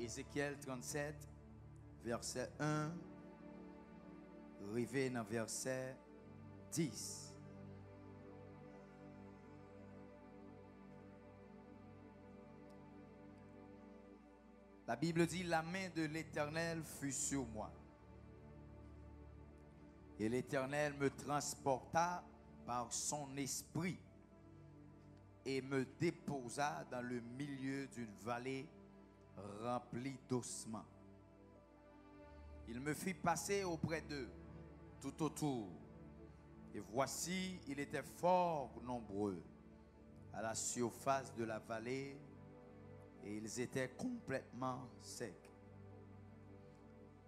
Ézéchiel 37, verset 1, arrivé dans verset 10. La Bible dit, la main de l'Éternel fut sur moi. Et l'Éternel me transporta par son esprit et me déposa dans le milieu d'une vallée remplie d'ossements. Il me fit passer auprès d'eux, tout autour. Et voici, il était fort nombreux à la surface de la vallée, et ils étaient complètement secs.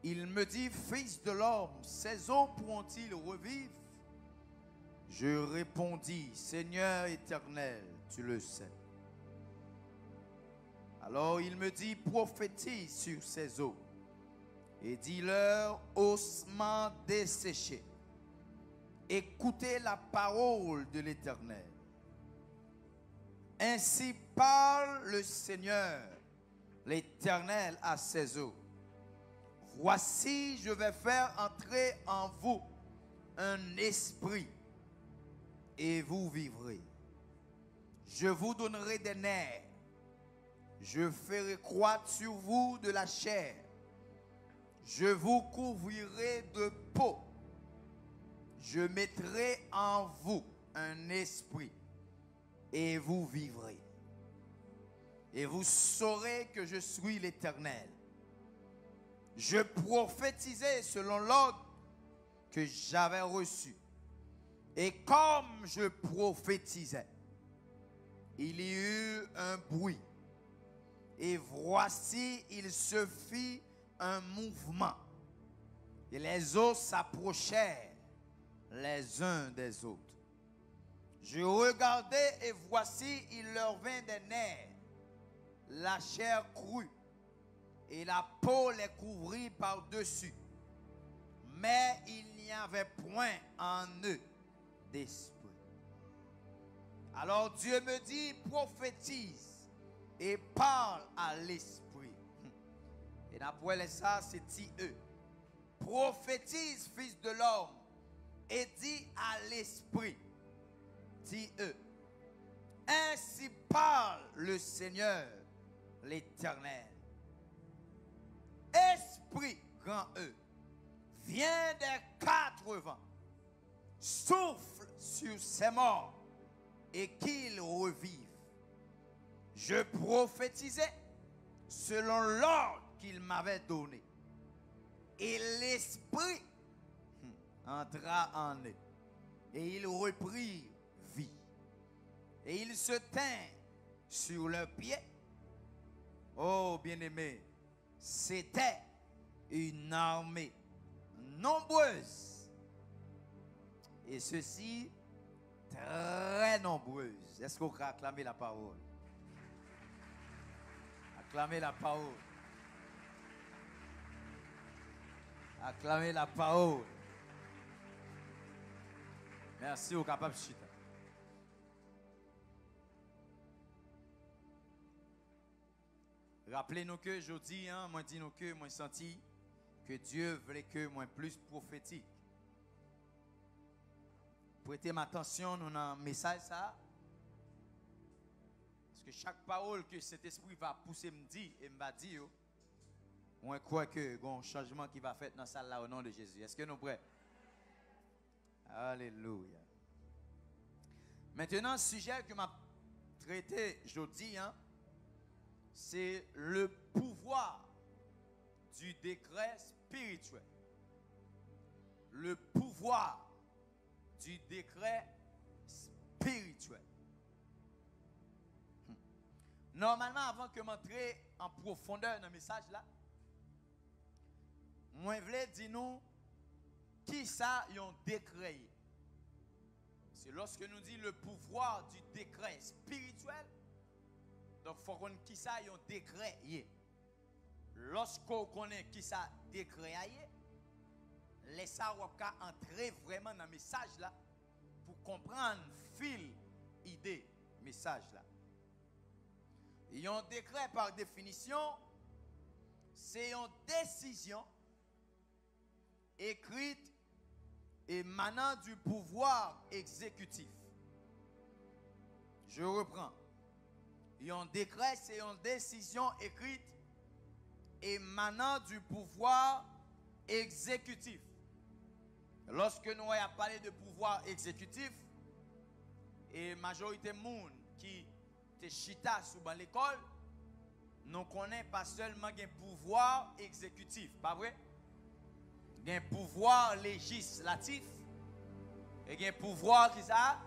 Il me dit, fils de l'homme, ces eaux pourront-ils revivre? Je répondis, Seigneur éternel, tu le sais. Alors il me dit, prophétise sur ces eaux et dis-leur, ossements desséchés, écoutez la parole de l'Éternel. Ainsi parle le Seigneur, l'Éternel à ces eaux. Voici, je vais faire entrer en vous un esprit et vous vivrez. Je vous donnerai des nerfs. Je ferai croître sur vous de la chair. Je vous couvrirai de peau. Je mettrai en vous un esprit et vous vivrez. Et vous saurez que je suis l'Éternel. Je prophétisais selon l'ordre que j'avais reçu. Et comme je prophétisais, il y eut un bruit. Et voici, il se fit un mouvement. Et les os s'approchèrent les uns des autres. Je regardai et voici, il leur vint des nerfs. La chair crut et la peau les couvrit par-dessus. Mais il n'y avait point en eux d'esprit. Alors Dieu me dit, prophétise et parle à l'esprit. Et d'après ça, c'est eux. Prophétise, fils de l'homme, et dis à l'esprit, eux. Ainsi parle le Seigneur, l'Éternel. Esprit grand E, viens des quatre vents, souffle sur ces morts et qu'ils revivent. Je prophétisais selon l'ordre qu'il m'avait donné. Et l'esprit entra en eux. Et ils reprirent vie. Et ils se tinrent sur leurs pieds. Oh bien-aimé, c'était une armée nombreuse. Et ceci, très nombreuse. Est-ce qu'on peut acclamer la parole? Acclamer la parole. Acclamer la parole. Merci au capable chita. Rappelez-nous que je dis, moi dis nous que moi senti que Dieu voulait que moi plus prophétique. Prêtez attention nous dans le message ça. Parce que chaque parole que cet esprit va pousser me dire et me va dire, moi crois que il y a un changement qui va faire dans ça là au nom de Jésus. Est-ce que nous prêts? Alléluia. Maintenant, le sujet que m'a traité aujourd'hui, c'est le pouvoir du décret spirituel. Le pouvoir du décret spirituel. Normalement, avant que m'entrer en profondeur dans le message là, moi je voulais dire nous qui ça y ont décret. C'est lorsque nous dit le pouvoir du décret spirituel. Donc il faut qu'on qui ça y ont décret. Lorsqu'on connaît qui ça décret, laissez entrer vraiment dans le message là pour comprendre fil idée message là. Et un décret par définition, c'est une décision écrite émanant du pouvoir exécutif. Je reprends. Un décret, c'est une décision écrite émanant du pouvoir exécutif. Lorsque nous avons parlé de pouvoir exécutif, et majorité de monde qui te chita sous l'école, nous connaissons pas seulement un pouvoir exécutif, pas vrai? Un pouvoir législatif et un pouvoir qui ça?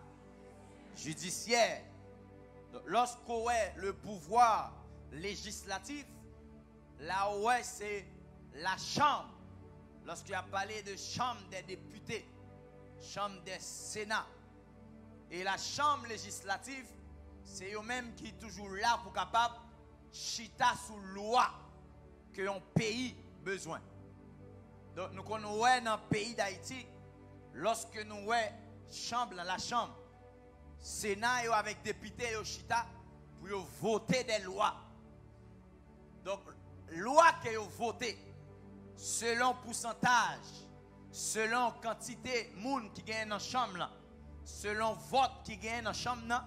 Judiciaire. Lorsqu'on a le pouvoir législatif, là où c'est la chambre. Lorsqu'il a parlé de chambre des députés, chambre des sénats, et la chambre législative, c'est eux-mêmes qui sont toujours là pour capable chita sous loi que un pays besoin. Donc nous connaissons dans le pays d'Haïti, lorsque nous avons chambre, la chambre, sénat avec députés et chita pour voter des lois. Donc loi que vous votez selon pourcentage, selon quantité de monde qui gagne dans la chambre, selon vote qui gagne dans la chambre,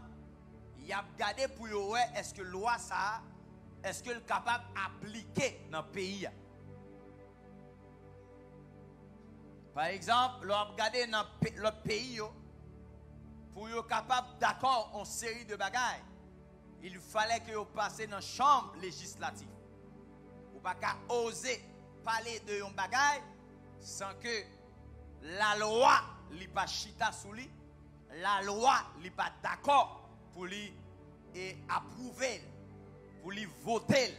il y a regardé pour voir est-ce que la loi ça, est-ce qu'elle est capable d'appliquer dans le pays. Par exemple, l'on a regardé dans le pays pour être capable d'accord en série de bagailles. Il fallait que vous passiez dans la chambre législative. Vous ne pouvez pas oser parler de un bagaille sans que la loi n'est pas chita sous lui, la loi n'est pas d'accord pour lui approuver, pour lui voter.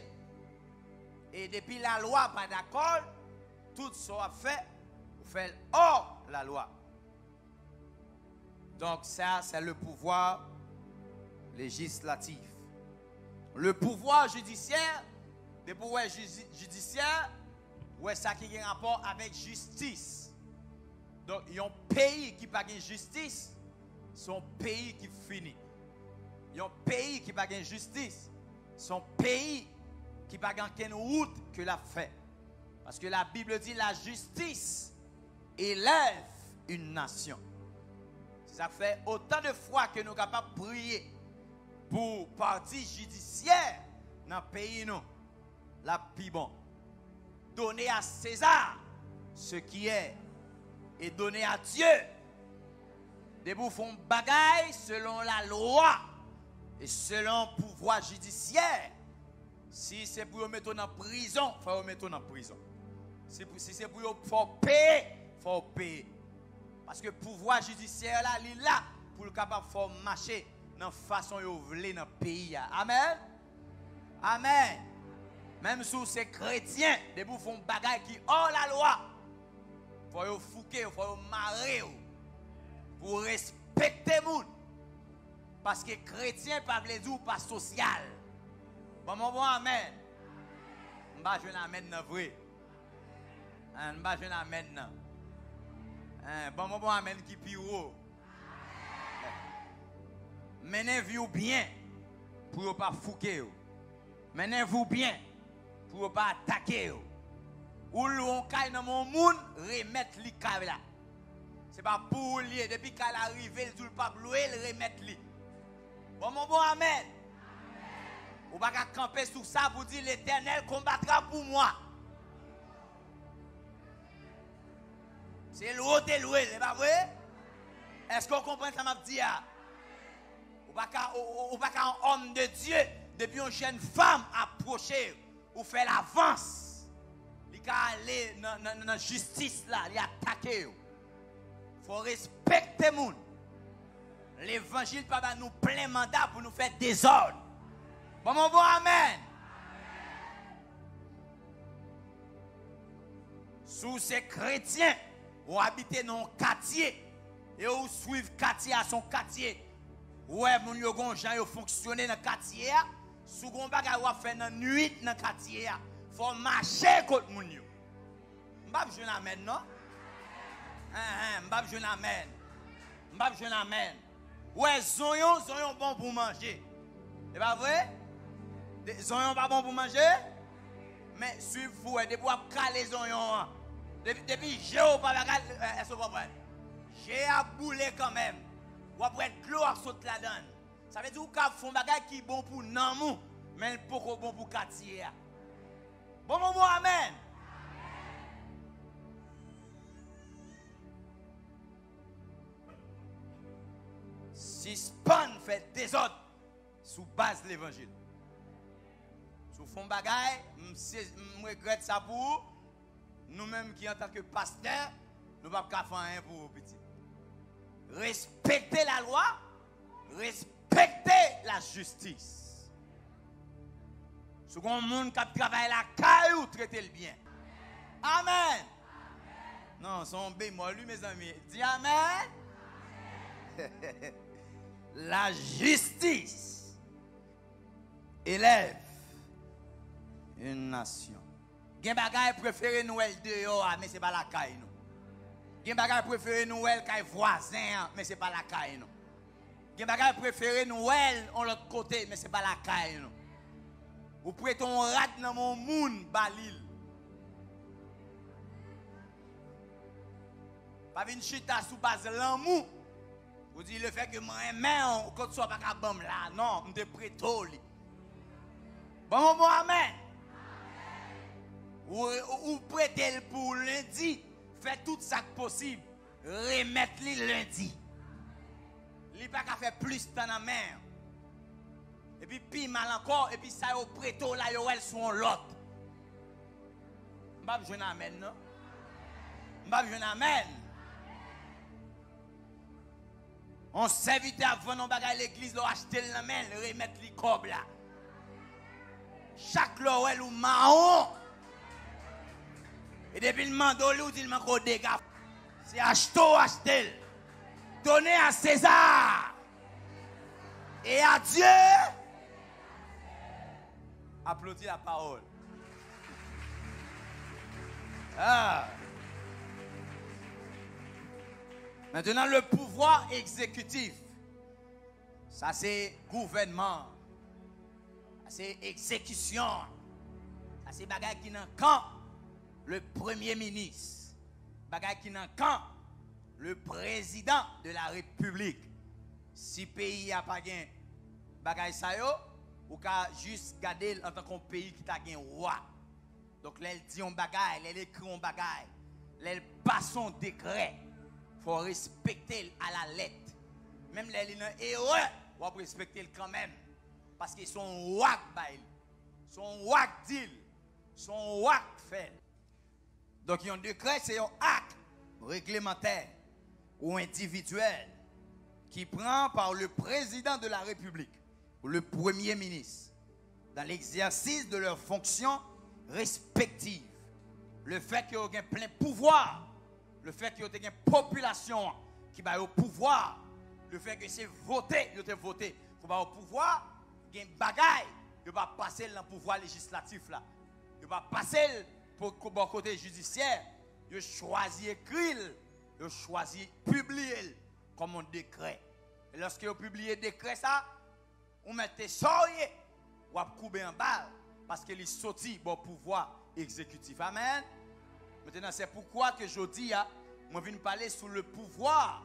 Et depuis la loi pas d'accord, tout ça fait, vous faites hors la loi. Donc ça, c'est le pouvoir législatif. Le pouvoir judiciaire, le pouvoir judiciaire, ouais, ça qui a un rapport avec justice. Donc, il y a un pays qui n'a pas de justice, c'est un pays qui finit. Il y a un pays qui n'a pas de justice, c'est un pays qui n'a pas de route que l'a fait. Parce que la Bible dit la justice élève une nation. Ça fait autant de fois que nous sommes capables de prier pour partie judiciaire dans le pays, nous, la plus bon. Donner à César ce qui est et donner à Dieu. Des bouts font bagaille selon la loi et selon le pouvoir judiciaire. Si c'est pour mettre en prison, il faut mettre en prison. Si c'est pour payer, il faut payer. Parce que le pouvoir judiciaire là, il est là pour le capable de marcher dans la façon dont vous voulez dans le pays. Amen. Amen. Même si c'est chrétien, des bouts font bagaille qui hors la loi. Il faut vous fouquer, il faut vous marrer. Pour respecter les gens. Parce que chrétien, pas veut dire pas social. Bon, amen. Je ne vais pas amen dans vrai. Je ne vais pas amen non. Bon, amen qui pire. Menez-vous bien pour ne pas fouquer. Menez-vous bien pour ne pas attaquer. Ou l'on caille dans mon monde, remettre li caille là. C'est pas pour lui, depuis qu'elle arrive, il ne pas louer, il remettre li. Bon, amen. Ou pas camper sur ça pour dire l'Éternel combattra pour moi. C'est l'autre et loué, c'est pas vrai? Est-ce qu'on comprend ce que je dis? Ou pas qu'un homme de Dieu, depuis une jeune femme approcher, ou fait l'avance. Il peut aller dans la justice là, il attaquer. Il faut respecter les gens. L'évangile pas nous plein mandat pour nous faire désordre. Bon, amen. Sous ces chrétiens, ou habiter dans un quartier, et ou suivre quartier à son quartier. Ouais, mon yo gon gens yo fonctionner dans quartier, sous gon bagay ou faire dans nuit dans quartier, faut marcher contre moun yo. M'bab jeune amen non? M'bab jeune amen. M'bab jeune amen. Ouais, zonyon bon pour manger. C'est pas vrai? Zonyon pas bon pour manger? mais suivez vous, depuis vous caler les oignons. Depuis j'ai pas bagarre, est-ce que vous comprenez? J'ai à bouler quand même. Ou après de l'eau à sauter la donne. Ça veut dire que vous font bagarre qui est bon pour non, mais pas bon pour quartier. Bon moment, amen. Si Span fait des autres sous base de l'évangile. Sous fond bagaille, je regrette ça pour vous. Nous-mêmes qui en tant que pasteurs, nous ne pouvons pas faire rien pour vous petit. Respectez la loi, respectez la justice. Second monde qui travaille la caille, traitez le bien. Amen. Non, son bémol, lui, mes amis. Dis amen. La justice élève une nation. Gen bagay préféré Noël dehors, mais c'est pas la caille nous. Gen bagay préféré Noël kay voisin, mais c'est pas la caille nous. Gen bagay préféré Noël on l'autre côté, mais c'est pas la caille nous. Ou prêtez on rat dans mon moun balil. Pas une chita sous base l'amour. Vous dites le fait que moi aime quand soit pas capable là, non, on te prêto li. Bon bon amen. Ou prêtez pour lundi, faites tout ça possible, remettre-le lundi. Il pas qu'à faire plus dans la mer. Et puis mal encore, et puis ça au prêto là yo elle sont l'autre. M'pa besoin amen non. M'pa besoin amen. On s'invite à vendre bagay l'église, leur acheter la main, remettre les cob là. Chaque l'orel ou marron. Et depuis le mando, il dit manque des dégâts. C'est acheter. Donnez à César. Et à Dieu. Applaudis la parole. Ah. Maintenant, le pouvoir exécutif, ça c'est gouvernement, ça c'est exécution, ça c'est bagay qui nan camp, le premier ministre, bagay qui nan camp, le président de la République. Si le pays a pas gain bagay sa yo, ou ka juste garder en tant qu'un pays qui t'a gain roi. Donc là, elle dit un bagay, elle écrit un bagay, elle passe son décret. Il faut respecter à la lettre. Même les gens erreur, il faut respecter quand même. Parce qu'ils sont wak bail. Son wak deal. Son wak fait. Donc, un décret, c'est un acte réglementaire ou individuel qui prend par le président de la République ou le premier ministre dans l'exercice de leurs fonctions respectives. Le fait qu'ils aient plein pouvoir. Le fait qu'il y ait une population qui va au pouvoir, le fait que c'est voté, il faut voter, il faut au pouvoir, il y a une bagaille, il va passer dans le pouvoir législatif là. Il va passer pour le côté judiciaire, il choisit écrire, il choisit publier comme un décret. Et lorsque vous publiez le décret ça, vous mettez sorcier, vous coupez en balle parce qu'il est sorti au pouvoir exécutif. Amen. Maintenant, c'est pourquoi que je dis, je viens parler sous le pouvoir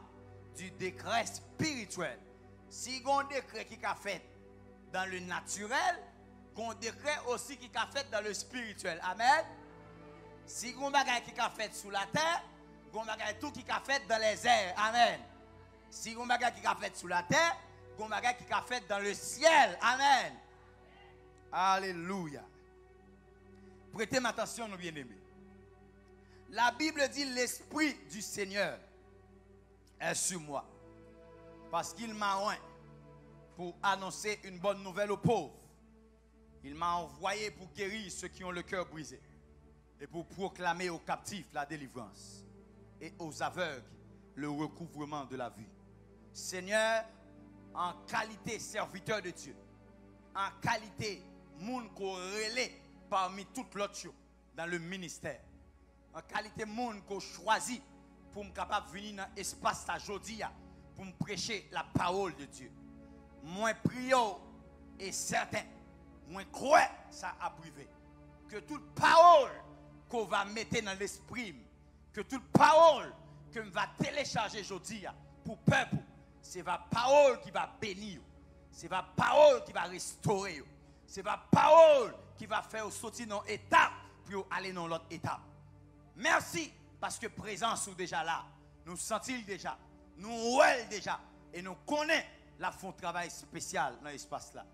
du décret spirituel. Si il y a un décret qui est fait dans le naturel, il y a un décret aussi qui est fait dans le spirituel. Amen. Si il y a un bagage qui est fait sous la terre, il y a un bagage tout qui est fait dans les airs. Amen. Si il y a un bagage qui est fait sous la terre, il y a un bagage qui est fait dans le ciel. Amen. Alléluia. Prêtez attention, nos bien-aimés. La Bible dit l'Esprit du Seigneur est sur moi. Parce qu'il m'a oint pour annoncer une bonne nouvelle aux pauvres. Il m'a envoyé pour guérir ceux qui ont le cœur brisé. Et pour proclamer aux captifs la délivrance. Et aux aveugles le recouvrement de la vue. Seigneur, en qualité serviteur de Dieu. En qualité moun qu'on relais parmi toutes l'autre chose dans le ministère. En qualité monde qu'on choisit pour me capable venir dans l'espace là aujourd'hui pour me prêcher la parole de Dieu. Moi prio et certain, moi crois ça a privé. que toute parole qu'on va mettre dans l'esprit, que toute parole que je va télécharger aujourd'hui pour le peuple, c'est la parole qui va bénir, c'est la parole qui va restaurer, c'est la parole qui va faire sortir dans l'étape pour aller dans l'autre étape. Merci parce que présence est déjà là, nous sentons déjà, nous voyons déjà et nous connaissons la font travail spécial dans l'espace là.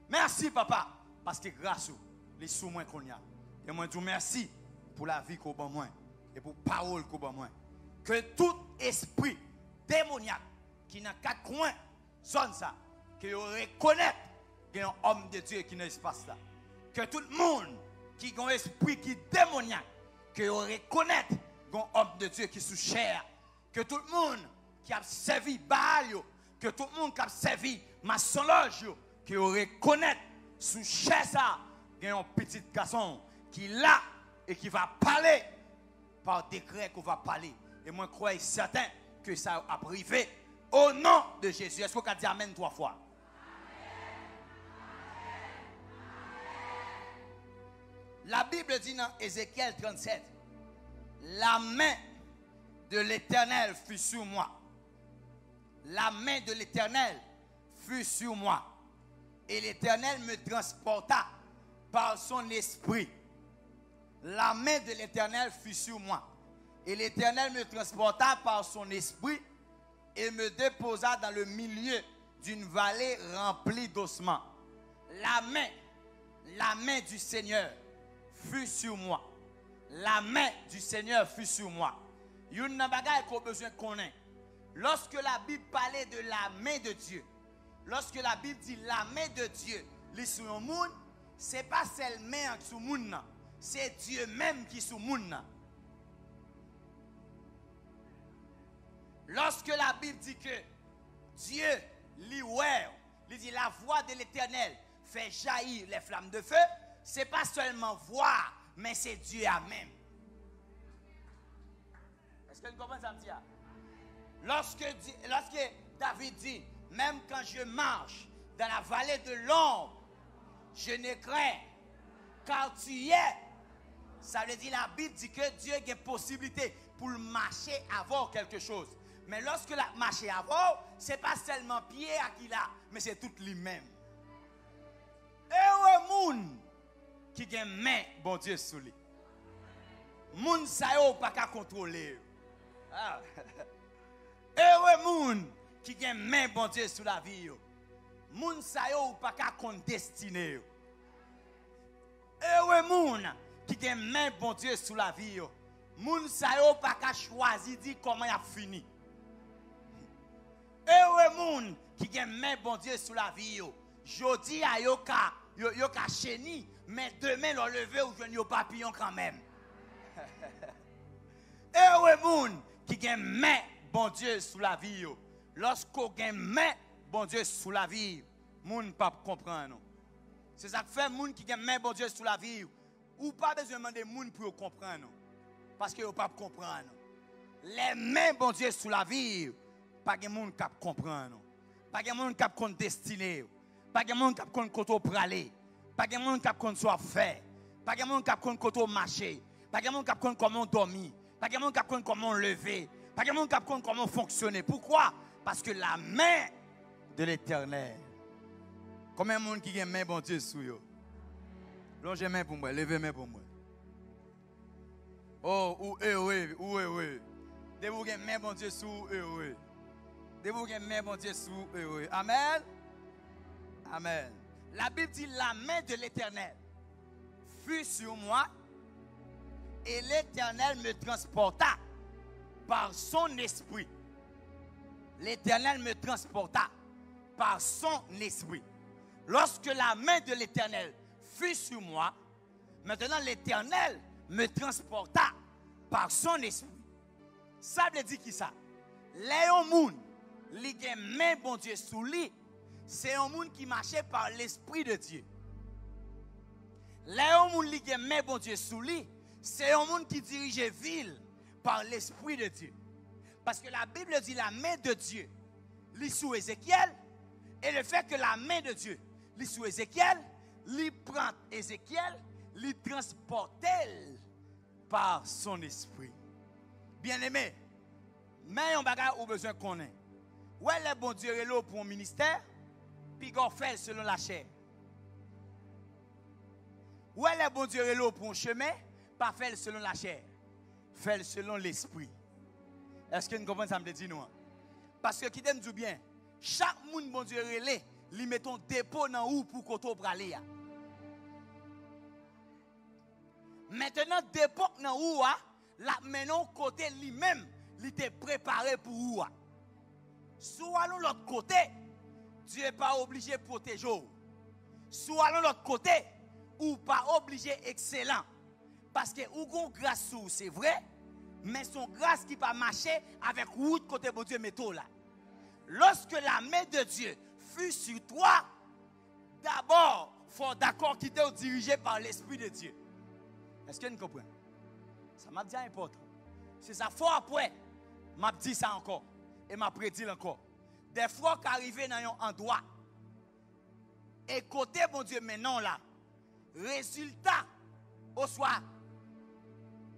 Merci papa parce que grâce à les sous-moins qu'on y a. Et moi je dis merci pour la vie qu'on a moi et pour la parole qu'on a moi. Que tout esprit démoniaque qui n'a quatre coins zone ça, que vous reconnaissez qu'il y a un homme de Dieu qui est dans l'espace là. Que tout le monde qui a un esprit qui est démoniaque, que vous reconnaissez qu'il y a un homme de Dieu qui est sous chair. Que tout le monde qui a servi Baal, que tout le monde qui a servi maçonnage, que vous reconnaissez sous chair ça, qu'il y a un petit garçon qui est là et qui va parler par décret qu'on va parler. Et moi, je crois certain que ça a privé au nom de Jésus. Est-ce qu'on peut dire Amen 3 fois? La Bible dit dans Ézéchiel 37, la main de l'Éternel fut sur moi. La main de l'Éternel fut sur moi. Et l'Éternel me transporta par son esprit. La main de l'Éternel fut sur moi. Et l'Éternel me transporta par son esprit et me déposa dans le milieu d'une vallée remplie d'ossements. La main du Seigneur fut sur moi. La main du Seigneur fut sur moi. Il y a une bagaille qu'on a besoin de connaître. Lorsque la Bible parlait de la main de Dieu, lorsque la Bible dit la main de Dieu, les sur le monde, ce n'est pas seulement sur le monde, c'est Dieu même qui est sur le monde. Lorsque la Bible dit que Dieu, il dit la voix de l'Éternel fait jaillir les flammes de feu, ce n'est pas seulement voir, mais c'est Dieu à même. Est-ce que vous comprenez ça, monsieur? Lorsque David dit, même quand je marche dans la vallée de l'ombre, je ne crains, car tu y es. Ça veut dire, la Bible dit que Dieu a une possibilité pour marcher avant quelque chose. Mais lorsque la marche avant, ce n'est pas seulement pied à qui là, mais c'est tout lui-même. Et le monde qui a une main, bon Dieu, sous lui. Moun sa yo pas qu'à contrôler. Et le monde qui a une main, bon Dieu, sous la vie. Moun sa yo pas qu'à compte destiné. Et le monde qui a une main, bon Dieu, sous la vie. Moun sa yo pas qu'à choisir dire comment il a fini. Et le monde qui a une main, bon Dieu, sous la vie. Jodi a yo ka chéni, mais demain le lever ou je papillon quand même. Et le monde qui a une main, bon Dieu, sous la vie. Lorsqu'on a une main, bon Dieu, sous la vie, moun ne peut pas comprendre. C'est ça que fait moun qui a une main, bon Dieu, sous la vie. Ou pas besoin de demander moun pour comprendre. Parce que vous ne pouvez pas comprendre. Les mains, bon Dieu, sous la vie, pas de moun qui comprendre. Pas de moun qui comprendre destiné. Pas de moun qui comprendre côté pour aller. Pas de moun qui comprendre soit fait. Pas de moun qui comprendre côté marcher. Pas de moun qui comprendre comment dormir. Pas de moun qui comprendre comment lever. Pas de moun qui comprendre comment fonctionner. Pourquoi? Parce que la main de l'Éternel. Combien de monde qui a une main, bon Dieu, sous yo? Longez main pour moi, levez main pour moi. Oh, oui. De vous avez une main, bon Dieu, sous oui. De vous avez une main, bon Dieu, sous oui. Amen. Amen. La Bible dit la main de l'Éternel fut sur moi et l'Éternel me transporta par son esprit. L'Éternel me transporta par son esprit. Lorsque la main de l'Éternel fut sur moi, maintenant l'Éternel me transporta par son esprit. Ça veut dire qui ça? Les moun, li gen main bon Dieu sous lui, c'est un monde qui marchait par l'esprit de Dieu. Les moun li gen main bon Dieu sous lui, c'est un monde qui dirigeait ville par l'esprit de Dieu. Parce que la Bible dit la main de Dieu, li sous Ézéchiel, et le fait que la main de Dieu, li sous Ézéchiel, li prend Ézéchiel, il transporte par son esprit. Bien-aimé, mais on bagage ou besoin qu'on ait. Ouais, le bon Dieu est là pour un ministère, puis qu'on fait selon la chair. Ouais, le bon Dieu est là pour un chemin, pas faire selon la chair. Faire selon l'esprit. Est-ce que vous comprenez ça me dit nous? Parce que qui t'aime du bien, chaque monde bon Dieu est là, lui met ton dépôt dans où pour qu'on pour aller. Maintenant dépôt dans où la maintenant côté lui-même, il était préparé pour où. Soit de l'autre côté, Dieu n'est pas obligé de protéger. Soit de l'autre côté, ou pas obligé excellent. Parce que ou gon grâce c'est vrai, mais son grâce qui pas marcher avec route côté bon Dieu métaux là. Lorsque la main de Dieu fut sur toi, d'abord, il faut d'accord qu'il t'est dirigé par l'Esprit de Dieu. Est-ce que vous comprenez? Ça m'a dit important. C'est ça, fois après, m'a dit ça encore. Et m'a prédit encore. Des fois qu'arriver dans un endroit, et côté bon Dieu maintenant là, résultat, au soit,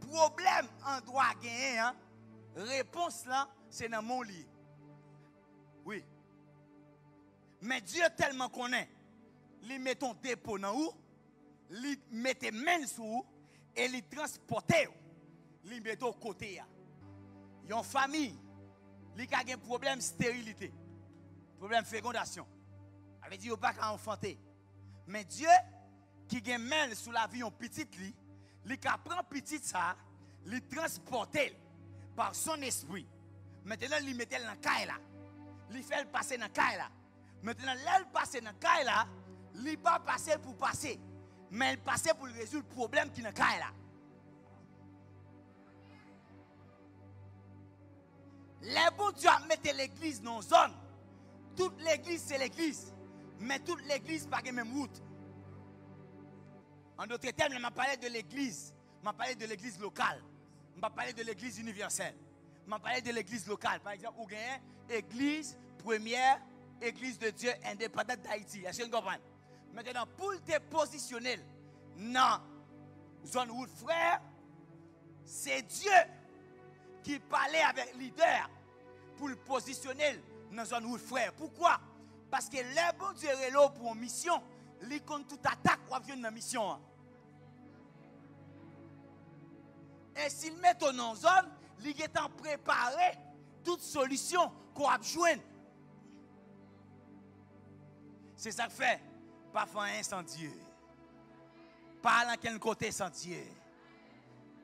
problème endroit gagné, hein, réponse là, c'est dans mon lit. Oui. Mais Dieu tellement connaît, il met ton dépôt dans où, il met tes mains sous où, et il transporte, il met au côté. Il y a une famille, il a un problème de stérilité, problème de fécondation. Ça veut dire qu'il n'y a pas qu'à enfanter. Mais Dieu, qui a une main sous la vie de petite, il prend petite ça, il transporte par son esprit. Maintenant, il met dans le caille là. Il fait passer dans le caille là. Maintenant, il passe dans le caille là, il ne pas passer pour passer, mais il passe pour résoudre le problème qui est dans le caille là. Les bons Dieu a mis l'église dans une zone. Toute l'église, c'est l'église. Mais toute l'église n'a pas la même route. En d'autres termes, je m'a parlé de l'église. Je m'a parlé de l'église locale. Je m'a parlé de l'église universelle. Je m'a parlé de l'église locale. Par exemple, vous avez l'église première, église de Dieu indépendante d'Haïti. Est-ce que vous comprenez? Maintenant, pour te positionner dans la zone route frère, c'est Dieu qui parlait avec le leader pour le positionner dans la zone route frère. Pourquoi? Parce que les bon Dieu est là pour une mission, il compte toute attaque ou vient dans la mission. Et s'il met ton en zone, il est en préparé toute solution qu'on a besoin. C'est ça que fait. Pas faire un incendieux. Pas dans quel côté sans Dieu.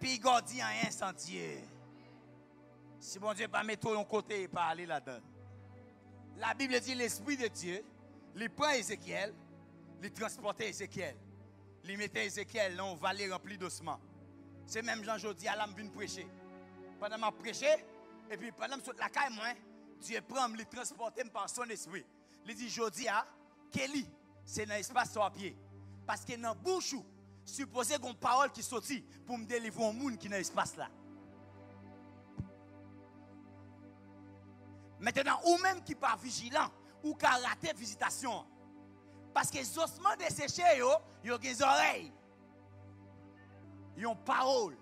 Puis God dit un incendieux. Si bon Dieu pas mettre ton côté et pas aller là-dedans. La Bible dit l'Esprit de Dieu, il prend Ézéchiel, il transporte Ézéchiel. Il mettait Ézéchiel dans une vallée remplie d'ossements. C'est même Jean Jodi à l'âme vient prêcher. Pendant que je prêché, et puis pendant que je suis la caille, moi, Dieu prend, il transporte par son esprit. Il dit Jodi à Kelly, c'est dans l'espace sur pied. Parce que dans la bouche, supposé qu'il y a une parole qui sortit pour me délivrer un monde qui est dans l'espace là. Maintenant, ou même qui pas vigilant, ou qui a raté visitation. Parce que les ossements desséchés, ils ont des oreilles. Ils ont parole.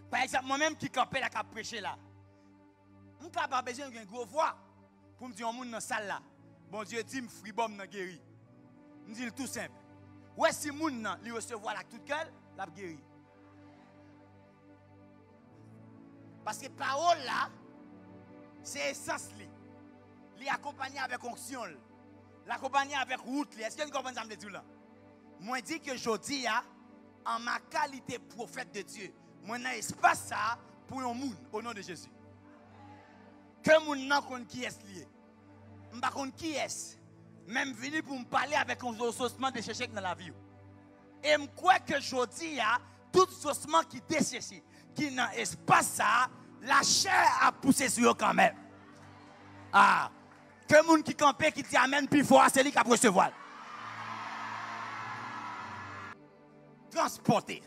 Par exemple, moi-même qui campais là, qui a prêché là. Je n'ai pas besoin d'une grosse voix pour me dire un monde dans la salle là. Bon Dieu dit, je suis bon dans guéri. Je dis tout simple. Ouais, si le monde lui recevoir la toute cœur, la guéri. Parce que parole là, c'est essence li. Li accompagné avec onction. L'accompagner avec route. Est-ce que vous comprenez ça me dit là? Moi dis que je dis en ma qualité prophète de Dieu, moi n'ai espace ça pour un monde au nom de Jésus. Que mon n'a qu'on qui est lié. M'pa qu'on qui est. Même venu pour me parler avec un osement de chercher dans la vie. Et me crois que je dis tout osement qui déchèche, qui n'a espace ça, la chair a poussé sur eux quand même. Ah, que moun qui campait qui dit amen puis fort c'est lui qui a recevoir. Transporter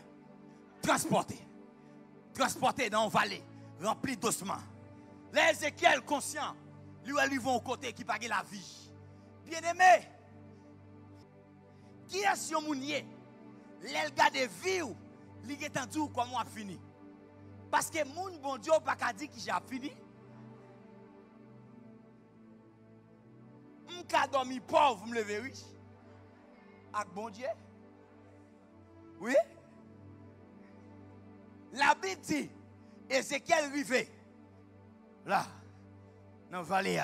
dans une vallée remplie d'ossements. Les Ézéchiel conscient, lui vont au côté qui pague la vie. Bien-aimé, qui est ce mounier l'elle garde vie, il est entendu comment a fini. Parce que mon bon Dieu pas qu'à dire qu'il a fini. M'ka dormi pauvre, me lever riche. Avec bon Dieu. Oui. La Bible dit, Ézéchiel rivé. Là, dans la vallée,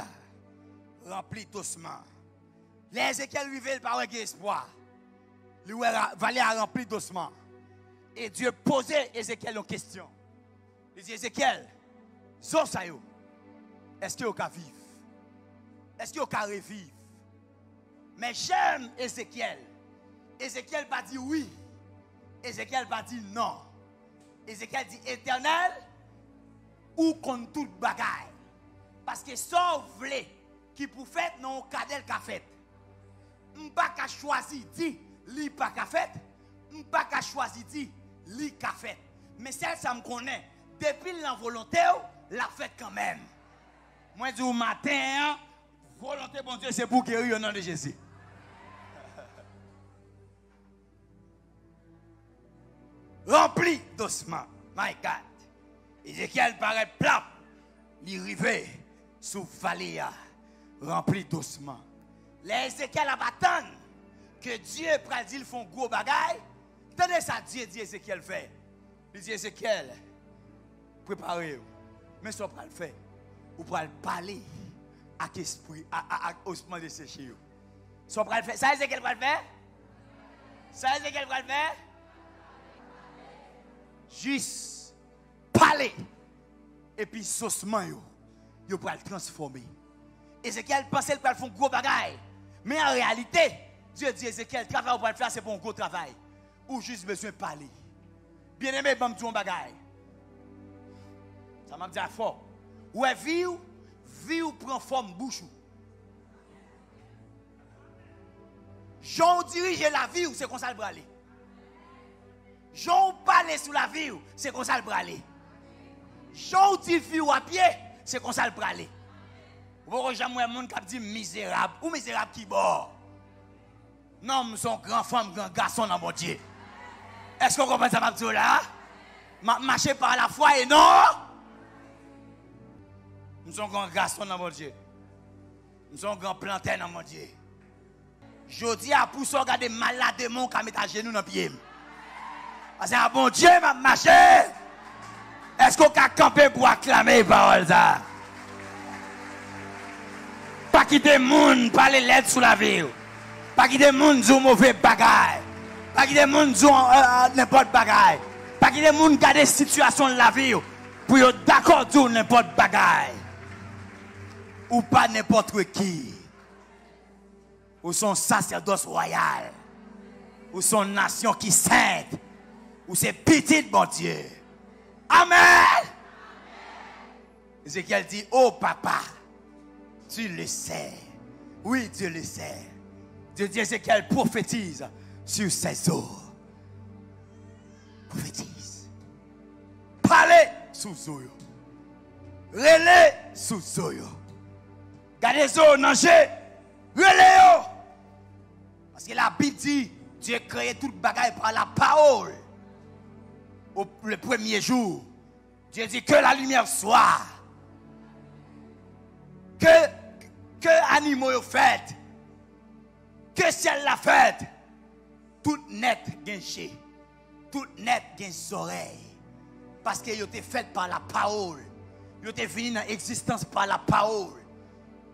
rempli d'ossements. Les Ézéchiel rivé, il paraît qu'il y a espoir. La vallée a rempli d'ossements. Et Dieu posait Ézéchiel une question. Il dit, Ézéchiel, est-ce qu'il y a vivre? Est-ce qu'il y a revivre? Mais j'aime Ézéchiel. Ézéchiel va dire oui. Ézéchiel va dire non. Ézéchiel dit éternel ou contre toute bagaille. Parce que ça voulait qui pour faire non cadel qu'a fait. M'pas qu'à choisir dit li pas qu'a fait. M'pas qu'à choisir dit li qu'a fait. Mais celle ça me connaît depuis l'involonté l'a fait quand même. Moi du matin volonté bon Dieu c'est pour guérir au nom de Jésus. Rempli d'ossements. My God. Ézéchiel paraît plat. Il rivé sous vallée rempli d'ossements. Les Ézéchiel attendent que Dieu prenne dire font gros bagaille. Tenez ça Dieu dit Ézéchiel fait. Il dit Ézéchiel préparez-vous. Mais ça pas le faire. Vous pourrez parler à l'esprit à ossements de sécher. Ça pas le faire. Ça Ézéchiel va le faire? Ça Ézéchiel va le faire? Juste parler et puis saucement yo pour le transformer. Ézéchiel pensait qu'il faire un gros bagaille, mais en réalité Dieu dit Ézéchiel le travail pour le faire c'est pour un gros travail ou juste besoin de parler. Bien aimé bon tout un bagaille. Ça m'a dit fort. Ouais vie ou prend forme bouche. Jean dirige la vie ou c'est comme ça le braler. Jean parle sur la vie, c'est comme ça le braler. Jean dit vie à pied, c'est comme ça le braler. Vous voyez jamais un monde qui dit misérable ou misérable qui bord. Non, nous sommes grand femme, grand garçon dans mon Dieu. Est-ce qu'on comprend ça m'a là? Marcher par la foi et non. Nous sommes grand garçon dans mon Dieu. Nous sommes grand plantain dans mon Dieu. Je dis à pour ça regarder malade démon qui met à genoux dans pied. C'est un bon Dieu m'a marché. Est-ce qu'on peut camper pour acclamer les paroles ça? Pas quitter monde parler l'aide sous la vie. Pas quitter monde dire mauvais bagaille. Pas quitter monde dire n'importe bagaille. Pas quitter monde garder situation de la vie pour être d'accord sur n'importe bagaille. Ou pas n'importe qui. Ou son sacerdoce royal. Ou son nation qui sainte. Ou c'est petit bon Dieu. Amen. Ézéchiel dit, oh papa, tu le sais. Oui, Dieu le sait. Dieu dit Ézéchiel prophétise sur ses eaux. Prophétise. Parlez sous eaux. Relais sous eaux. Gardez les eaux, nager. Relais. Parce que la Bible dit, Dieu créé toute bagaille par la parole. Le premier jour, Dieu dit que la lumière soit. Que animaux fait. Que ciel l'a fait. Tout net gagné. Tout net gagne oreille. Parce que il était fait par la parole. Il était venu dans l'existence par la parole.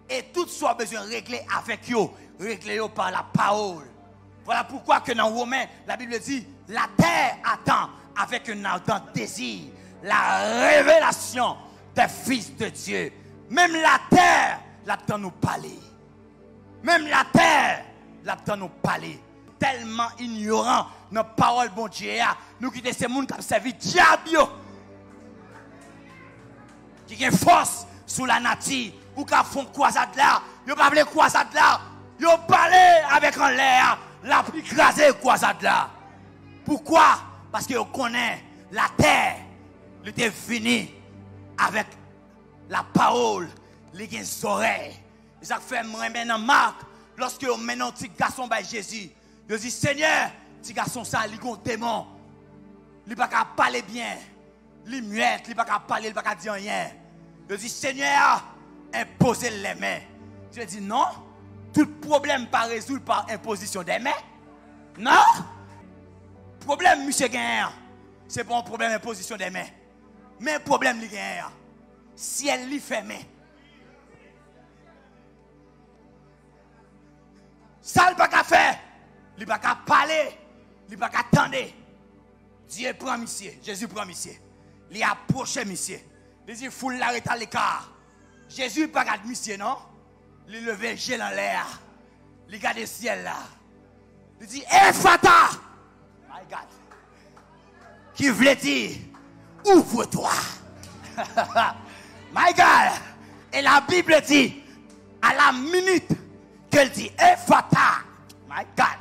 Et tout soit besoin de régler avec eux. Régler par la parole. Voilà pourquoi que dans Romains, la Bible dit, la terre attend avec un ardent désir la révélation des fils de Dieu. Même la terre l'attend nous parler. Même la terre l'attend nous parler. Tellement ignorant nos paroles bon Dieu. Nous quittons ces gens qui ont servi diable. Qui ont force sous la nature. Ou qui font croisade là. Ils ne parlent pas croisade là. Ils parlent avec en l'air. La plus écrasée croisade là. Pourquoi? Parce que on connaît la terre, il était fini avec la parole, les oreilles. Ça fait maintenant Marc, lorsque on mène un petit garçon par Jésus, il dit Seigneur, Petit garçon ça, il a un démon. Il pas capable parler bien. Il muette, il pas capable parler, il pas capable dire rien. Je dis Seigneur, imposez les mains. Je dis non, tout problème pas résolu par imposition des mains. Non. Problème monsieur gagne. C'est pas un problème imposition des mains. Mais un problème li gagne. Si elle li fermé. Ça il pas qu'à faire. Il pas qu'à parler, il pas qu'à attendre. Dieu prend monsieur, Jésus prend monsieur. Il approche monsieur. Il dit foule l'arrêter à l'écart. Jésus pas garde monsieur non. Il levé gel en l'air. Il garde le ciel là. Il dit Ephata. My God. Qui voulait dire ouvre-toi. My God. Et la Bible dit à la minute qu'elle dit Ephata. My God.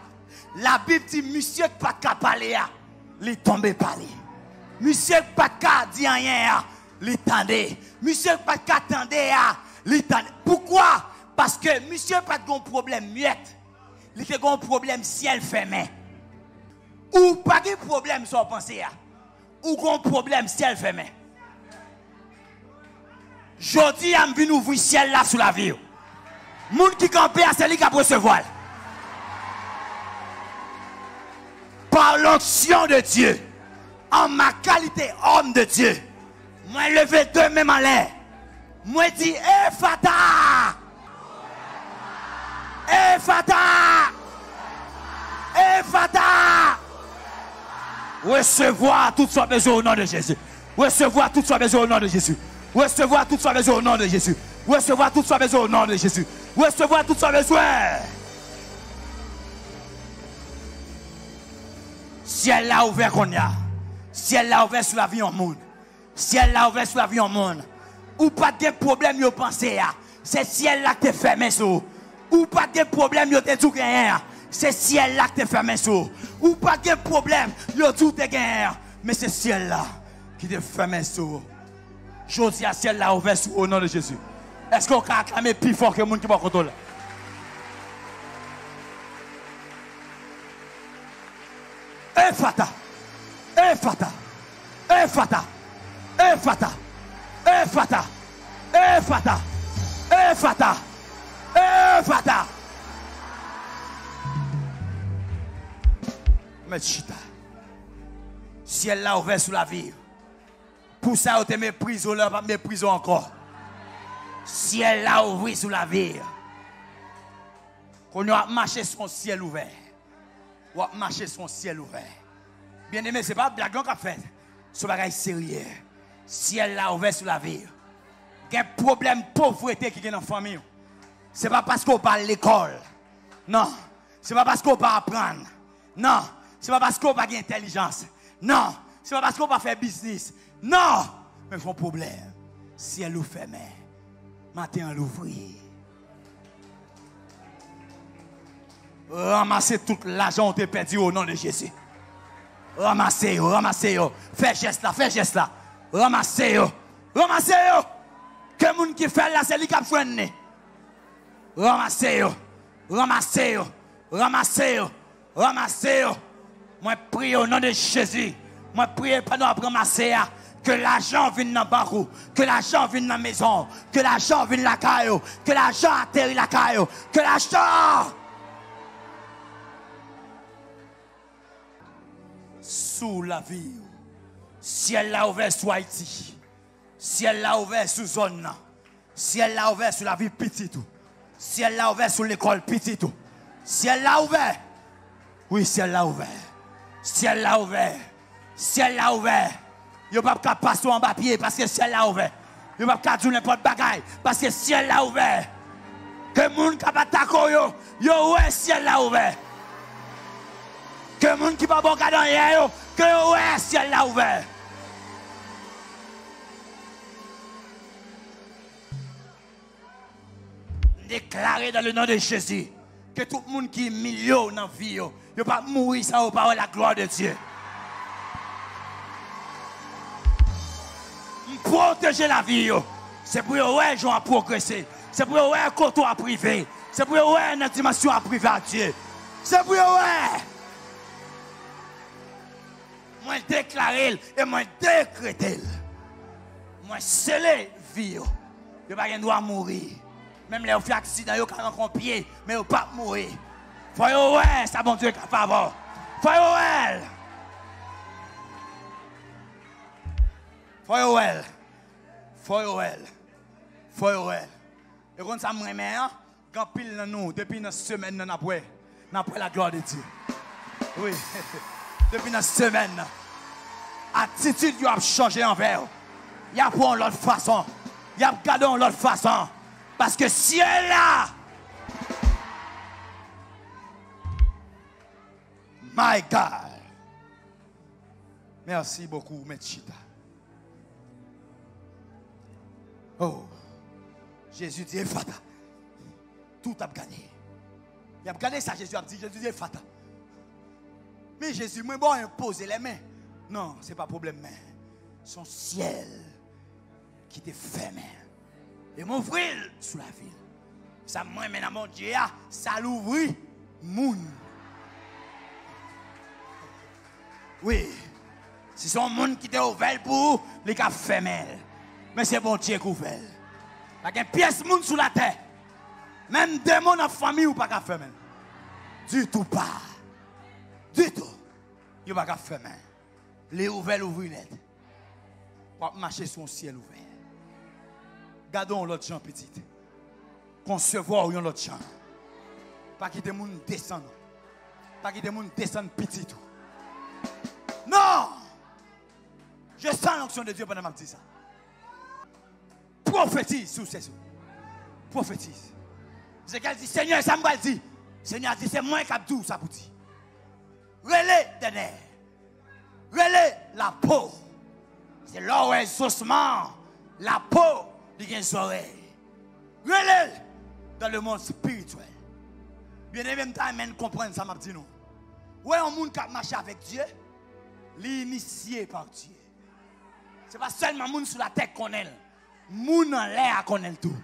La Bible dit monsieur pas qu'à parler, il est tombé parler. Monsieur pas qu'à dire rien, il tendait. Monsieur pas qu'à attendre, il tendait. Pourquoi? Parce que monsieur pas de problème muette. Il a un problème ciel fermé. Ou pas de problème sans penser. Ou un problème ciel fermé. Jodi am vinn ouvrir ciel là sous la vie. Moun qui campe à celui qui a recevoir. Par l'onction de Dieu, en ma qualité homme de Dieu, moi levé deux mains en l'air. Moi dis Ephata. Ephata. Ephata. Recevoir tout soit besoin au nom de Jésus. Recevoir tout soit besoin au nom de Jésus. Recevoir tout soit besoin au nom de Jésus. Recevoir tout soit besoin au nom de Jésus. Recevoir tout soit besoin. Ciel là ouvert qu'on y a. Ciel là ouvert sur la vie en monde. Ciel là ouvert sur la vie en monde. Ou pas de problème yo pensé à. C'est ciel là que t'es fermé sur. Ou pas de problème yo te tout rien. C'est ciel là que t'es fermé sur. Ou pas de problème yo tout te gain. Mais c'est ciel là qui te fermé sur. Jodi à ciel là ouvert sur au nom de Jésus. Est-ce qu'on peut acclamer plus fort que le monde qui va contrôler? Ephata. Ephata. Ephata. Ephata. Ephata. Ephata. Ephata. Ephata. Mais chita. Ciel là ouvert sous la vie. Pour ça, on te méprise, on ne méprise encore. Ciel là ouvert sous la vie. Qu'on a marché sur un ciel ouvert. On a marché sur un ciel ouvert. Bien aimé, ce n'est pas blague qu'on a fait. Ce bagage sérieux. Ciel là ouvert sous la vie. Il y a un problème de pauvreté qui est dans la famille. Ce n'est pas parce qu'on parle l'école. Non. Ce n'est pas parce qu'on va apprendre. Non. Ce n'est pas parce qu'on va avoir intelligence. Non. Ce n'est pas parce qu'on va faire business. Non. Mais il faut un problème. Ciel ou fermé. Matin à l'ouvrir. Ramassez tout l'argent que tu as perdu au nom de Jésus. Ramassez, ramassez. Fais geste là, fais geste là. Ramassez. Ramassez. Que les gens qui font là, c'est lui qui a freiné. Ramassez. Ramassez. Ramassez. Ramassez. Moi prie au nom de Jésus. Moi prie pendant à ramasser. Que l'argent vienne dans le barreau, que l'argent vienne dans la maison, que l'argent vienne dans la caillou, que l'argent atterrit la caillou, que l'argent sous la vie. Ciel là ouvert sur Haïti, ciel là ouvert sur zone, ciel là ouvert sur la vie petite, ciel là ouvert sur l'école petite, ciel là ouvert, oui ciel là ouvert, ciel là ouvert, ciel là ouvert. Yo pas qu'à passer en bas pied parce que ciel là ouvert. Yo pas qu'à dire n'importe bagaille parce que ciel là ouvert. Que moun qui pas tako yo ouais ciel là ouvert. Que moun qui pas bon cadeau yo que ouais ciel là ouvert. Déclarer dans le nom de Jésus que tout le monde qui est milieu dans la vie yo pas mourir sans avoir la gloire de Dieu. Protéger la vie, c'est pour ouais gens à progresser, c'est pour ouais côté à privé, c'est pour ouais une dimension à privé à Dieu, c'est pour ouais moi déclarer et moi décréter. Moi sceller vie. Yo pas droit à mourir. Même les fait accident yo ka rencontre pied mais yo pas mourir. Faut yo ouais, ça bon Dieu capable. Faut yo ouais. Faut yo ouais. Faut yo ouais. Faut yo ouais. Et quand ça me remet hein, quand pile dans nous depuis une semaine dans après la gloire de Dieu. Oui. Depuis une semaine. Attitude yo a changé envers. Il y a pour l'autre façon. Il y a gardé l'autre façon. Parce que si elle est là, my God. Merci beaucoup, Mechita. Oh, Jésus dit, Fata. Tout a gagné. Il a gagné ça, Jésus a dit, Jésus dit, Fata. Mais Jésus, moi, bon, imposer les mains. Non, ce n'est pas problème, mais son ciel qui te fermé. Et m'ouvrir sous la ville. Ça moi maintenant mon Dieu, ça l'ouvrit moun. Oui. Si son monde qui était ouvert pour les cas fermé. Mais c'est bon Dieu qui ouvert. Il y a une pièce moun sous la terre. Même démon en famille ou pas qu'à fermer. Du tout pas. Du tout. Il pas qu'à fermer. Les ouverts ouvrir net. Pour marcher sur un ciel ouvert. Gardons l'autre gens petit. Concevoir l'autre gens. Pas quitter moun descendre. Pas quitter moun descendre petit tout. Non! Je sens l'onction de Dieu pendant ma petite ça. Prophétise sur ces eaux. Prophétise. C'est qu'elle dit, Seigneur, ça me dit. Seigneur dit, c'est moi qui ai dit ça pour dire. Relais des nerfs. Relais la peau. C'est là où est saucement. La peau. Il y a des oreilles. Relève dans le monde spirituel. Bien aimé, même comprendre ça, m'a dit nous. Ouais, un monde qui a marché avec Dieu, l'initié par Dieu. Ce n'est pas seulement le monde sur la tête qu'on est. Le monde en l'air qu'on est tout.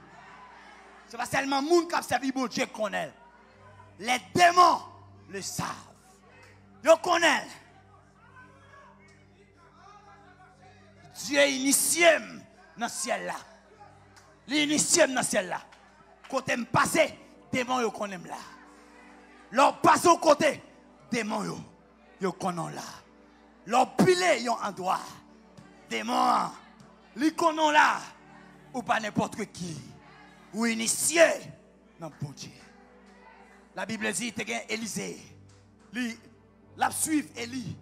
Ce n'est pas seulement le monde qui a servi bon Dieu qu'on est. Les démons le savent. Ils connaissent. Dieu est initié dans le ciel là. L'initié dans ciel là. Côté me passer, démon yo connaît là. Leur passe au côté, démon yo connaît là. Leur pilé yo en droit. Démon li connaît là ou pas n'importe qui. Ou initié dans bon Dieu. La Bible dit te gen Élisée. Li la suivre Élie.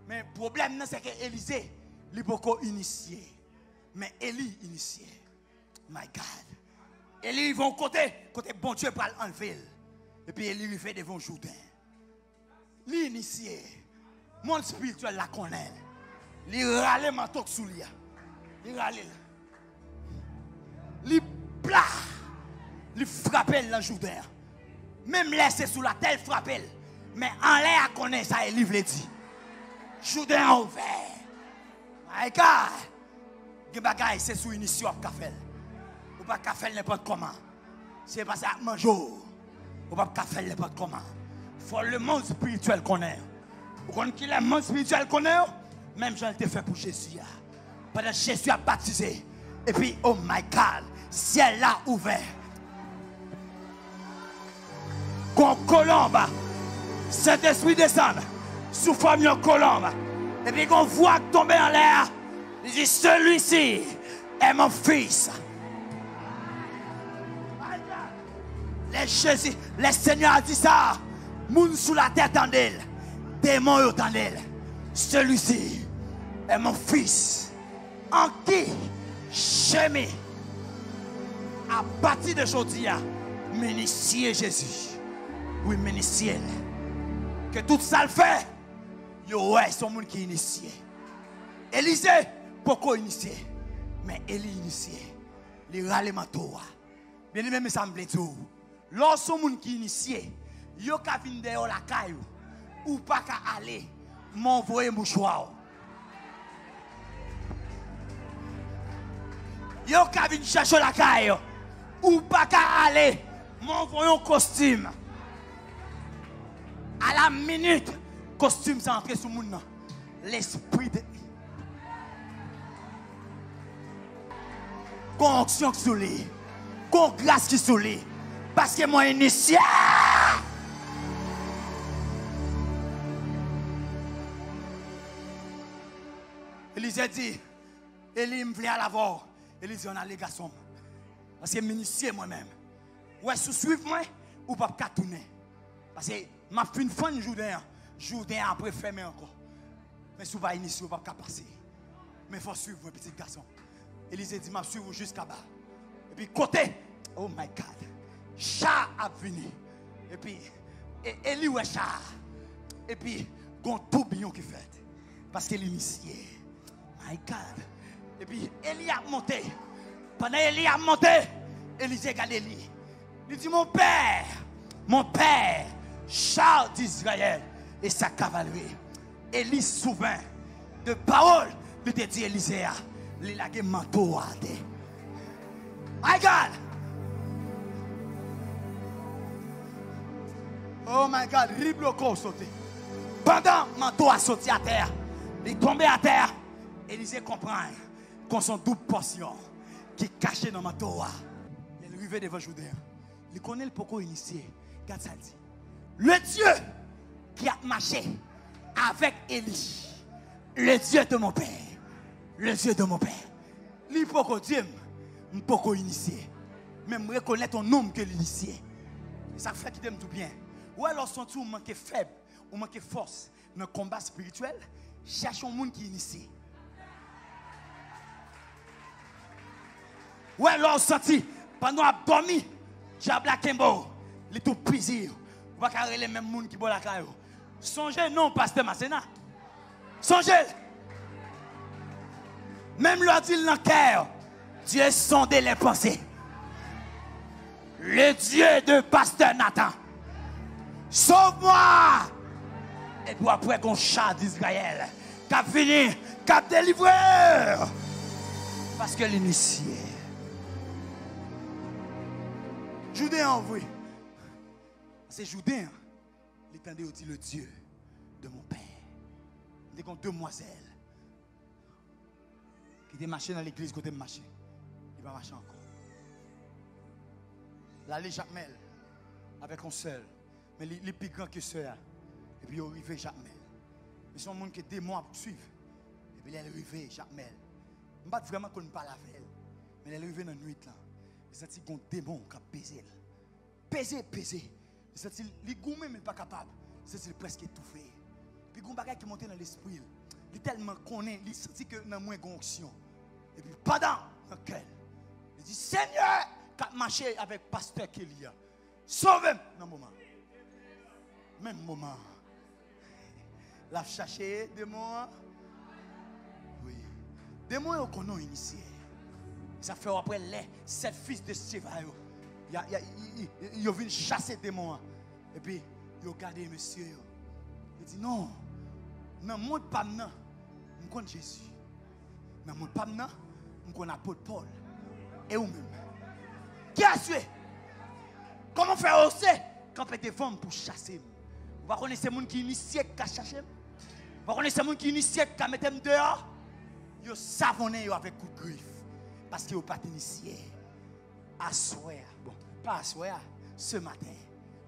Mais le problème c'est que Élisée li beaucoup initié. Mais Élie initié. My God. Et ils vont côté bon Dieu pour l'enlever. Et puis il fait devant Jourdain. L'initié, monde spirituel la connaît. Il râle manteau sous lui. Il râle. Il plat. Il frappe dans Jourdain. Même laissé sous la terre frappe. Mais en l'air connaît ça et livre dit. Jourdain ouvert. My God. Des bagailles c'est sous initiation qu'a fait. Ou pas faire n'importe comment. C'est pas ça manger. Ou pas faire n'importe comment. Faut le monde spirituel connaître. Vous connaissez qui le monde spirituel connaît? Même j'en ai fait pour Jésus. Pendant que Jésus a baptisé. Et puis, oh my God, ciel là ouvert. Quand colombe, cet esprit descend sous forme de colombe. Et puis qu'on voit tomber en l'air. Il dit, celui-ci est mon fils. Le Seigneur a dit ça. Moun sous la tête en elle. Démon yo en elle. Celui-ci est mon fils. En qui j'aime. À partir de aujourd'hui, m'initier Jésus. Oui, m'initier. Que tout ça le fait. Yo ouais, son monde qui est initié. Élisée, pourquoi initié? Mais Élie initié. Les râles manteau. Bien aimé, mais ça me plaît tout. Lorsque moun qui initié, yo ka vinn de la caillou ou pas ka aller, m'envoyer mouchoir. Yo ka vinn chercher la caillou ou pas ka aller, m'envoyer un costume. À la minute, costume ça entré sous moun nan. l'esprit de... Qu'on onction qui sous lui. Qu'on grâce qui sous lui. Parce que moi initié. Élisée dit, Élie me voulait à l'avant. Élie dit, on a les garçons. Parce que m'initié moi-même. Ouais, si vous suivez moi, ou pas qu'à tourner. Parce que ma fin fan Jourdain après fermer encore. Mais si vous pas initié, vous pas qu'à passer. Mais il faut suivre mon petit garçon. Élisée dit, m'a suivre jusqu'à bas. Et puis côté, oh my God, chat a venu. Et puis, Élie ouais chat. Et puis, gon tourbillon qui fait. Parce qu'elle est initiée. My God. Et puis, Élie a monté. Pendant Élie a monté, Élisée regarde Élie. Il dit, mon père, Charles d'Israël et sa cavalerie. Élie souverain de parole, il te dit Élisée, il a un manteau à terre. My God. Oh my God, Ribloco sauté. Pendant le manteau a sauté à terre, il est tombé à terre. Élisée comprend qu'on son double portion qui est cachée dans le manteau. Il est arrivé devant Jourdain. Il connaît le pourquoi initié. Regarde ça dit. Le Dieu qui a marché avec Élie, le Dieu de mon père, le Dieu de mon père. Il pourquoi Dieu me pourquoi initié. Même reconnaître ton nom que l'initié. Et ça fait qu'il t'aime tout bien. Ou alors senti ou manque faible, ou manque force dans le combat spirituel, cherche un monde qui est initié. Ou alors senti pendant à dormir, diable Kembo, il tout plaisir. Vous ne pouvez pas les mêmes gens qui boivent la caillou. Songez non, pasteur Masséna. Songez. Même leur dit dans le cœur, Dieu sonde les pensées. Le Dieu de pasteur Nathan. Sauve-moi! Et puis après qu'on chat d'Israël, qu'a fini, qu'a délivré. Parce que l'initié. Jourdain envoyé. C'est Jourdain. Il tendait aussi le Dieu de mon père. Il y a une demoiselle qui était marché dans l'église côté marché. Il va marcher encore. L'aller Jacmel avec un seul. Mais il est plus grand que cela. Et puis il est arrivé Jacmel. Mais c'est un monde qui est démon à suivre. Et puis il est arrivé Jacmel. Je ne sais pas vraiment qu'on ne parle avec elle. Mais elle est arrivée dans la nuit là. Il s'est dit qu'on démon qui a pesé. Pesé. Il s'est dit, il est même pas capable. Il s'est dit presque étouffé. Puis il y a un bagage qui est monté dans l'esprit. Il est tellement connu, il s'est dit que dans moins d'onction. Et puis pendant lequel il dit, Seigneur, qui a marché avec pasteur Kélia, sauve-moi dans le moment. Même moment. La chercher démon. Oui. Démon est qu'on a initié. Ça fait après les 7 fils de Sévaïo. Ils viennent chasser des démons. Et puis, ils ont regardé monsieur. Il dit non, dans le monde pas maintenant, je connais Jésus. Dans le monde pas maintenant, je connais l'apôtre Paul. Et vous-même. Qui a tué? Comment faire aussi quand on peut des femmes pour chasser? Vous connaissez ces gens qui initient qui chercher? Vous connaissez ces gens qui initient qui mettent dehors? Ils savonnent avec coup de griffe. Parce qu'ils n'ont pas initié. Assoir. Bon, pas assoir. Ce matin,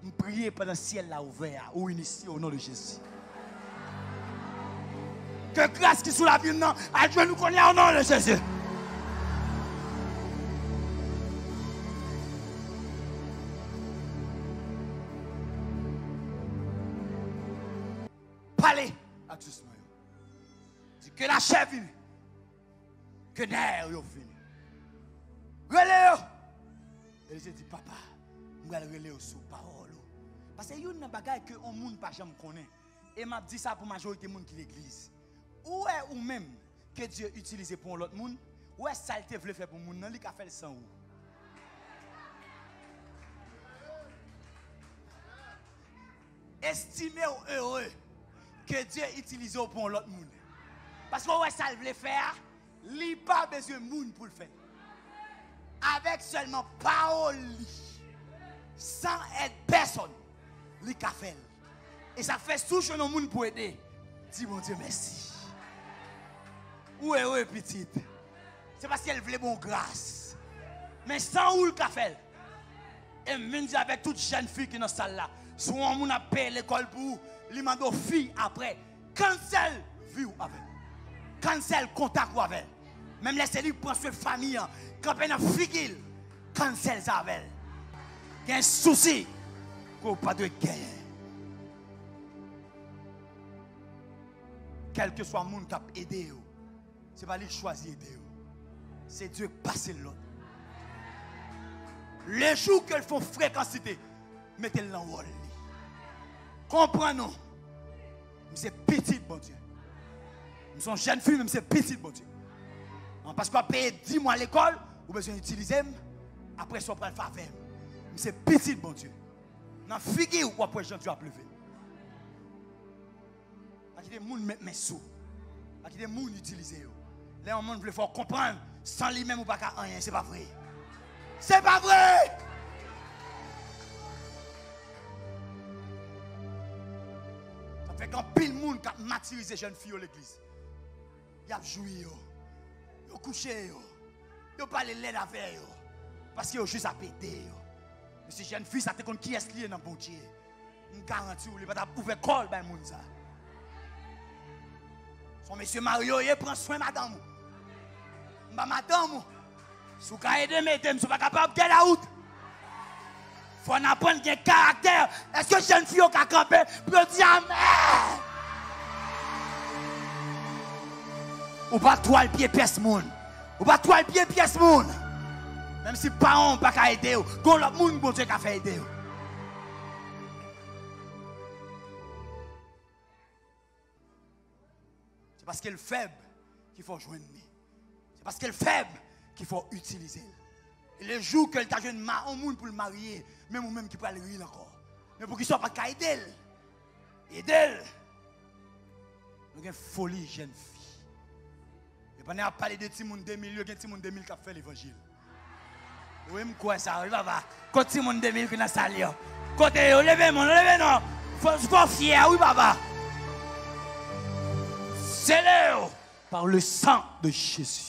nous prions pendant le ciel là ouvert. Ou initié au nom de Jésus. Que grâce qui sous la vie, non, à Dieu nous connaît au nom de Jésus. Parlez avec ce soir. Que la chair vienne. Que l'air vienne. Relève. Et je dis, papa, je vais relève sous parole. Parce que il y a une bagaille que on monde pas jamais connaît. Et m'a dit ça pour la majorité des gens qui l'église. Où est ou même que Dieu utilise pour l'autre monde? Où est ça qu'il veut faire pour le monde? Il a fait le sang. Estimez heureux que Dieu utilise pour l'autre monde. Parce que où est ça qu'il veut faire? Il n'a pas besoin de monde pour le faire. Avec seulement parole, sans aide personne, il a fait. Et ça fait souche dans le monde pour aider. Dis mon Dieu merci. Où est petite? C'est parce qu'elle voulait bon grâce. Mais sans où le café. Et même dit avec toute jeune fille qui est dans cette salle là. Souvent on a payé l'école pour lui m'a donné fille après. Cancel vie ou avec. Cancel contact ou avec. Même laissez lui prendre sa famille. Quand elle a fille, cancel ça avec. Il y a un souci qu'on pas de guerre. Quel que soit le monde qui a aidé, ce n'est pas lui qui choisit d'aider. C'est Dieu qui passe l'autre. Les jours qu'elles font fréquencité, mettez-le dans le rôle. Comprenons. C'est petit, bon Dieu. Nous sommes jeunes filles, mais c'est petit, bon Dieu. Parce qu'on a payé 10 mois à l'école, ou besoin d'utiliser, après ça, on prend le faveur. C'est petit, bon Dieu. Dans la figure, ou après, Jean-Dieu a pleuvé. Il y a des gens qui mettent mes sous. Il y a des gens qui utilisent. Là, on veut faire comprendre, sans lui-même ou pas rien, c'est pas vrai. C'est pas vrai! Ça fait qu'un pile monde qui a maturisé jeunes filles à l'église. Ils ont joué, ils ont couché, ils ont parlé de l'aide avec eux. Parce qu'ils ont juste à péter. Mais ces jeunes filles, ça te compte qui est lié dans le bon Dieu. Je garantis, vous ne pouvez pas ouvrir col dans le monde. Son monsieur Mario, il prend soin de madame. Madame, si vous pouvez aider, mesdames, si vous n'êtes pas capable de get out. Il faut apprendre qu'il y a un caractère. Est-ce que jeune fille qui a campé peut dire amen? Ou pas toi le pied pièce moun. Ou pas toi le pied pièce moun. Même si parents ne peuvent pas aider, quand l'autre monde bon Dieu qui a fait aider. C'est parce qu'elle est faible qu'il faut joindre. C'est parce qu'elle est faible qu'il faut utiliser. Et le jour qu'elle t'a jeune un monde pour le marier, même ou même qui peut aller rire encore. Mais pour qu'il ne soit pas aider. Aider. Nous avons une folie, jeune fille. Et pendant à parler de Timon 2000, il y a un Timon 2000 qui a fait l'évangile. Oui, je crois ça. Oui, papa. Quand Timon 2000 qui est dans la salle. Côté, levez mon, levez non. Faut fier, oui, papa. C'est là par le sang de Jésus.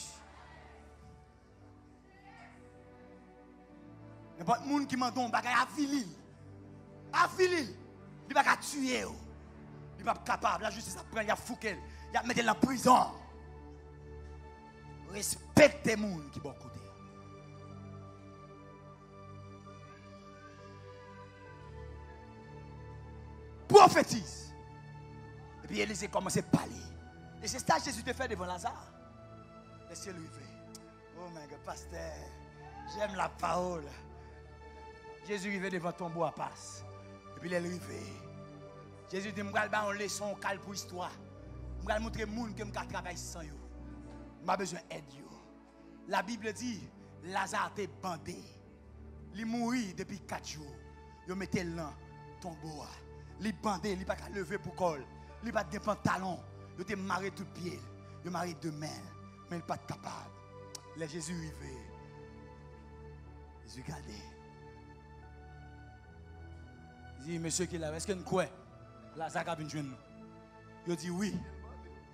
Il n'y a pas de monde qui m'a donné un bagage à filer. À filer. Il ne va pas tuer. Il n'est pas capable. La justice a pris, il a fouqué. Il a mis dans la prison. Respectez les gens qui sont à côté. Prophétise. Et puis Élisée commence à parler. Et c'est ça que Jésus te fait devant Lazare. Laissez-le lever. Oh my God, pasteur, j'aime la parole. Jésus arrive devant ton bois à passe. Et puis il est arrivé. Jésus dit, je vais faire une leçon calme pour l'histoire. Je vais montrer aux gens que je travaille sans eux. Je n'ai pas besoin d'aide. La Bible dit, Lazare était bandé. Il mourit depuis 4 jours. Il mettait là, ton bois. Il est bandé, il n'est pas lever pour col. Il n'a pas de pantalon. Il était marré tout pied. Il est marré 2 mains. Mais il n'est pas capable. Là, Jésus arrivé. Jésus regardait. Il dit, monsieur qui est là, est-ce que nous croyons? Lazare a venu nous. Il dit oui.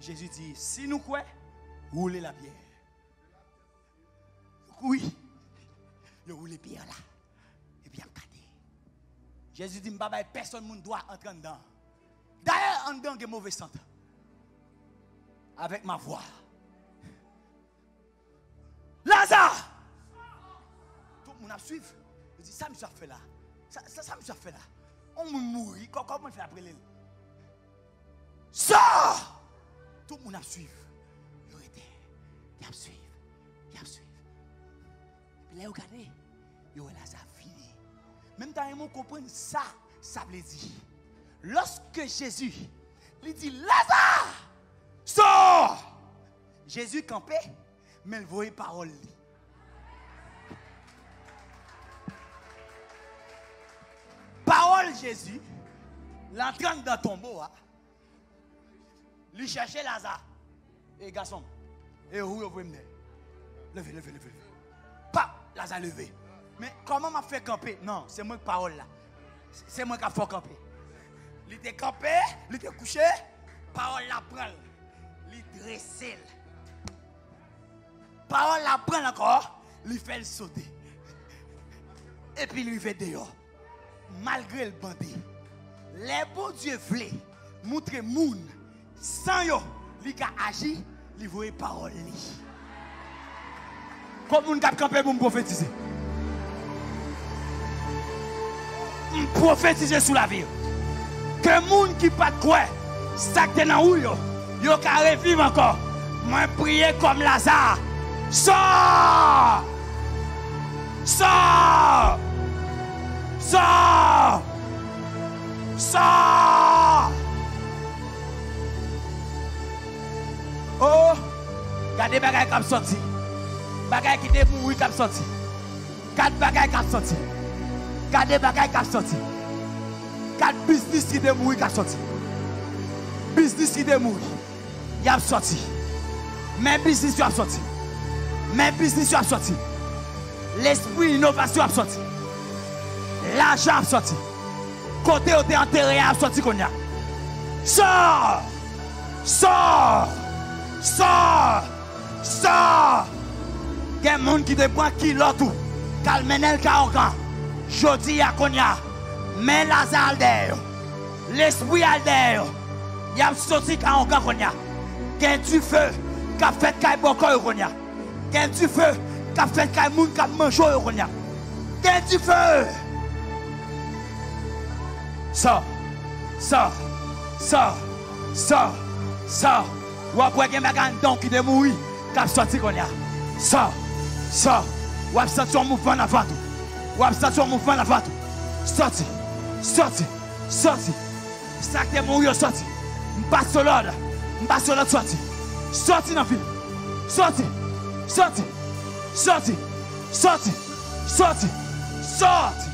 Jésus dit, si nous croyons, roulez la pierre. Oui. Il roule la pierre là. Et puis regardez. Jésus dit, personne ne doit entrer dedans. D'ailleurs, en dedans, il y a mauvais sang. Avec ma voix. Lazare! Tout le monde a suivi. Il dit, ça me fait là. Ça me fait là. On me mourit. Comment on fait après l'île? Sors! Tout le monde a suivi. Il a suivi. Il a suivi. Puis là, regardez. Il a Lazare fini. Même dans les mots comprendre ça, ça veut dire. Lorsque Jésus lui dit Lazare, sors! Jésus campait, mais il voyait parole. Parole Jésus, l'entrant dans ton tombeau, lui cherchait Lazare. Et garçon, et où vous venez? Levez. Pas Lazare levé. Mais comment m'a fait camper? Non, c'est moi qui parole là. C'est moi qui a fait camper. Il était campé, il était couché, parole la prend. Il dressé. Parole la prend encore, il fait le sauter. Et puis il fait dehors. Malgré le bandit. Les bons dieux voulaient montrer moun sans yo, li ka agi, li voye parole li. Comme moun kap campé pour me prophétiser. Me prophétiser sous la vie. Que moun qui pas de quoi, ça que dans ou yo ka revivre encore. Moi prier comme Lazare. Sors! Sors! Sors! Sors! Oh! Regardez bagay qui a sorti. Bagay qui te mouri qui a sorti. 4 bagay qui a sorti. Regardez bagay qui a sorti. 4 business qui te mouri qui a sorti. Business qui te mouri. Il a sorti. Même business qui a sorti. Même business qui a sorti. L'esprit innovation a sorti. L'argent a sorti. Côté où tu es enterré a sorti qu'on y a. Sors! Sors! Sors! Sors! Il y a des gens qui te prennent qui l'autre. Calmenel Kaokan. Jodi a qu'on y a. Mais Lazare d'air. L'esprit a d'air. Il y a sorti Kaokan qu'on y a. Il y a du feu qui a fait qu'il y a beaucoup qu'on y a. Il y a du feu qui a fait qu'il y a des gens qui mangent qu'on y a. Il y a du feu. Sors, sors, sors, sors, sors. Ou après, il y a un don qui est mort, qui a sorti qu'on y a. Sors, sors. Ou après, senti un mouvement dans la vente. Ou après, senti un mouvement dans la vente. Sorti, sorti, sorti. Ça qui est mort, sorti. Je passe sur l'ordre. Je passe sur l'ordre, sorti. Sorti dans la ville. Sorti, sorti, sorti, sorti, sorti, sorti.